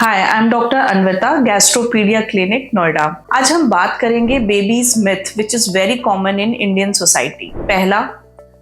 Hi, I am doctor Anvita, Gastropedia clinic, Noida. आज हम बात करेंगे babies myth which is very common in Indian society. पहला,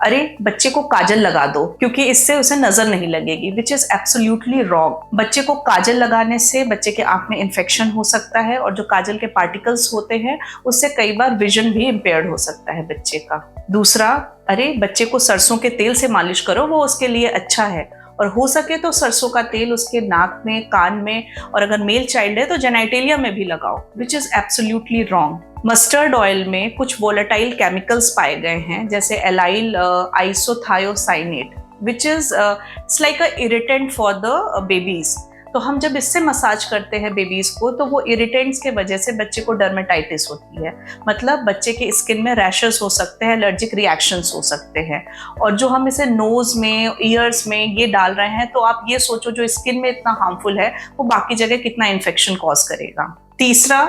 अरे बच्चे को काजल लगा दो क्योंकि इससे उसे नजर नहीं लगेगी, विच इज एब्सोल्युटली रॉन्ग। बच्चे को काजल लगाने से बच्चे के आंख में इन्फेक्शन हो सकता है और जो काजल के पार्टिकल्स होते हैं उससे कई बार विजन भी इम्पेयर्ड हो सकता है बच्चे का। दूसरा, अरे बच्चे को सरसों के तेल से मालिश करो, वो उसके लिए अच्छा है, और हो सके तो सरसों का तेल उसके नाक में, कान में, और अगर मेल चाइल्ड है तो जेनाइटेलिया में भी लगाओ, which is absolutely wrong. Mustard oil में कुछ वोलेटाइल केमिकल्स पाए गए हैं जैसे allyl isothiocyanate, which is it's like a irritant for the babies. तो हम जब इससे मसाज करते हैं बेबीज को तो वो इरिटेंट्स के वजह से बच्चे को डर्मेटाइटिस होती है, मतलब बच्चे के स्किन में रैशेस हो सकते हैं, एलर्जिक रिएक्शंस हो सकते हैं। और जो हम इसे नोज में, ईयर्स में ये डाल रहे हैं, तो आप ये सोचो जो स्किन में इतना हार्मफुल है वो बाकी जगह कितना इन्फेक्शन कॉज करेगा। तीसरा,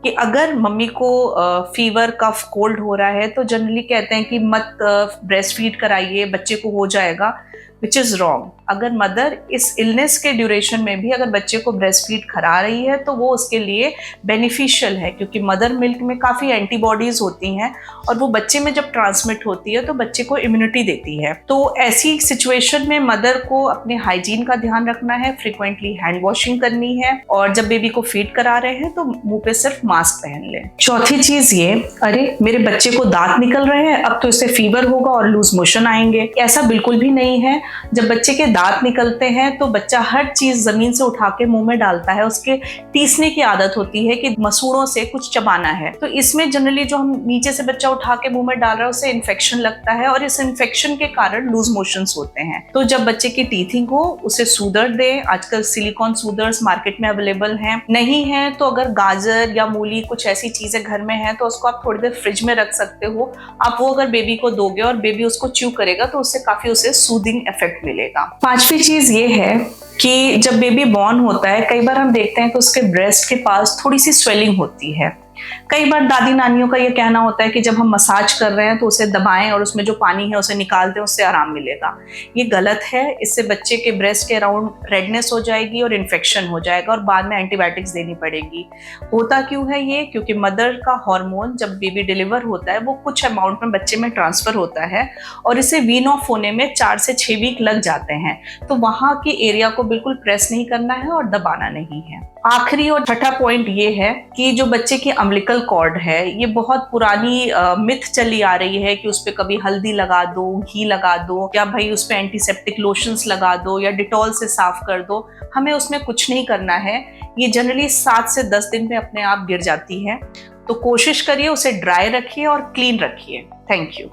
कि अगर मम्मी को फीवर, कफ, कोल्ड हो रहा है तो जनरली कहते हैं कि मत ब्रेस्ट फीड कराइए, बच्चे को हो जाएगा, विच इज रॉन्ग। अगर मदर इस इलनेस के ड्यूरेशन में भी अगर बच्चे को ब्रेस्ट फीड करा रही है तो वो उसके लिए बेनिफिशियल है, क्योंकि मदर मिल्क में काफ़ी एंटीबॉडीज होती हैं और वो बच्चे में जब ट्रांसमिट होती है तो बच्चे को इम्यूनिटी देती है। तो ऐसी सिचुएशन में मदर को अपने हाइजीन का ध्यान रखना है, फ्रिक्वेंटली हैंड वॉशिंग करनी है, और जब बेबी को फीड करा रहे हैं तो मुंह पे सिर्फ मास्क पहन लें। चौथी चीज ये, अरे मेरे बच्चे को दांत निकल रहे हैं, अब तो इसे फीवर होगा और लूज मोशन आएंगे, ऐसा बिल्कुल भी नहीं है। जब बच्चे के दांत निकलते हैं तो बच्चा हर चीज जमीन से उठा के मुंह में डालता है, उसके टीसने की आदत होती है कि मसूड़ों से कुछ चबाना है, तो इसमें जनरली जो हम नीचे से बच्चा उठा के मुंह में डाल रहा है उससे इन्फेक्शन लगता है और इस इन्फेक्शन के कारण लूज मोशंस होते हैं। तो जब बच्चे की टीथिंग हो उसे सूदर दें, आजकल सिलिकॉन सूदर्स मार्केट में अवेलेबल हैं, नहीं है तो अगर गाजर या मूली कुछ ऐसी चीजें घर में है तो उसको आप थोड़ी देर फ्रिज में रख सकते हो। आप वो अगर बेबी को दोगे और बेबी उसको च्यू करेगा तो उससे काफी उसे सूदिंग इफेक्ट मिलेगा। पांचवी चीज ये है कि जब बेबी बॉर्न होता है कई बार हम देखते हैं कि उसके ब्रेस्ट के पास थोड़ी सी स्वेलिंग होती है। कई बार दादी नानियों का ये कहना होता है कि जब हम मसाज कर रहे हैं तो उसे दबाएं और उसमें जो पानी है उसे निकाल दें, उससे आराम मिलेगा। ये गलत है, इससे बच्चे के ब्रेस्ट के अराउंड रेडनेस हो जाएगी और इन्फेक्शन हो जाएगा और बाद में एंटीबायोटिक्स देनी पड़ेगी। होता क्यों है ये? क्योंकि मदर का हार्मोन जब बेबी डिलीवर होता है वो कुछ अमाउंट में बच्चे में ट्रांसफर होता है और इसे वीन ऑफ होने में 4 से 6 वीक लग जाते हैं। तो वहां की एरिया को बिल्कुल प्रेस नहीं करना है और दबाना नहीं है। आखिरी और छठा पॉइंट ये है कि जो बच्चे की अम्बिलिकल कॉर्ड है, ये बहुत पुरानी मिथ चली आ रही है कि उस पर कभी हल्दी लगा दो, घी लगा दो, या भाई उस पर एंटीसेप्टिक लोशंस लगा दो या डिटॉल से साफ कर दो। हमें उसमें कुछ नहीं करना है, ये जनरली 7 से 10 दिन में अपने आप गिर जाती है। तो कोशिश करिए उसे ड्राई रखिए और क्लीन रखिए। Thank you.